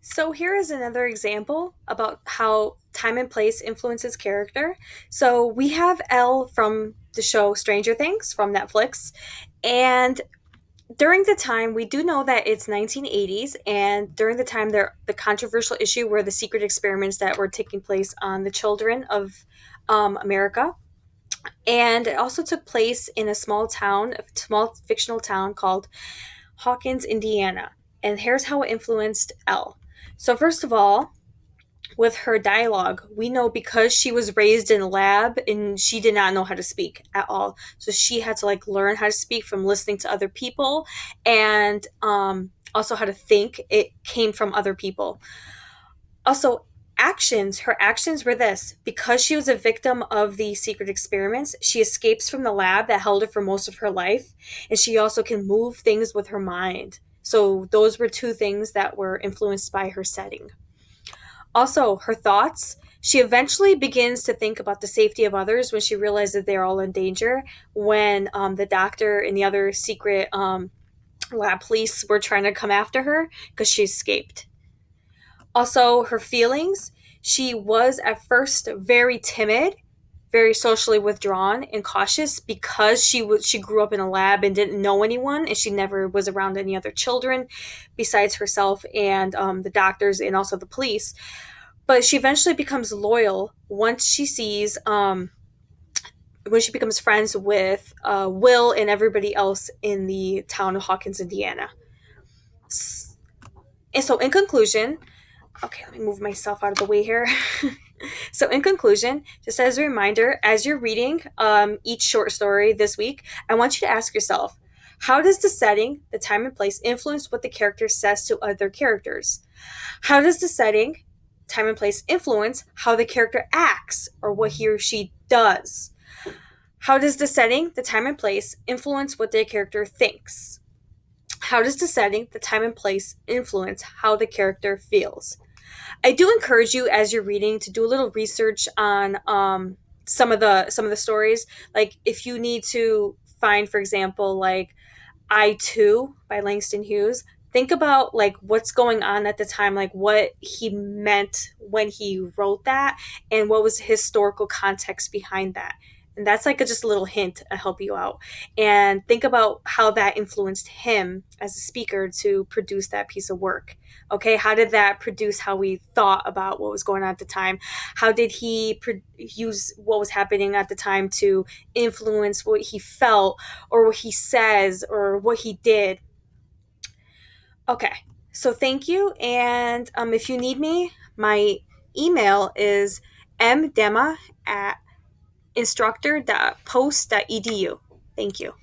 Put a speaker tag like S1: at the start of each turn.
S1: So here is another example about how time and place influences character. So we have Elle from the show Stranger Things from Netflix, and during the time we do know that it's 1980s, and during the time there the controversial issue were the secret experiments that were taking place on the children of America, and it also took place in a small fictional town called Hawkins, Indiana. And here's how it influenced Elle. So first of all, with her dialogue, we know because she was raised in a lab and she did not know how to speak at all. So she had to like learn how to speak from listening to other people, and also how to think. It came from other people. Also, her actions were this: because she was a victim of the secret experiments, she escapes from the lab that held her for most of her life, and she also can move things with her mind. So those were two things that were influenced by her setting. Also, her thoughts. She eventually begins to think about the safety of others when she realizes they're all in danger. When the doctor and the other secret lab police were trying to come after her because she escaped. Also, her feelings. She was at first very timid, very socially withdrawn and cautious because she grew up in a lab and didn't know anyone, and she never was around any other children besides herself and the doctors and also the police. But she eventually becomes loyal once she sees when she becomes friends with Will and everybody else in the town of Hawkins, Indiana. And so, in conclusion, okay, let me move myself out of the way here. So, in conclusion, just as a reminder, as you're reading each short story this week, I want you to ask yourself, how does the setting, the time and place, influence what the character says to other characters? How does the setting, time and place, influence how the character acts or what he or she does? How does the setting, the time and place, influence what the character thinks? How does the setting, the time and place, influence how the character feels? I do encourage you as you're reading to do a little research on some of the stories. Like if you need to find, for example, like I Too by Langston Hughes, think about like what's going on at the time, like what he meant when he wrote that, and what was the historical context behind that. And that's like just a little hint to help you out. And think about how that influenced him as a speaker to produce that piece of work. Okay, how did that produce how we thought about what was going on at the time? How did he use what was happening at the time to influence what he felt or what he says or what he did? Okay, so thank you. And if you need me, my email is mdema at instructor.post.edu. Thank you.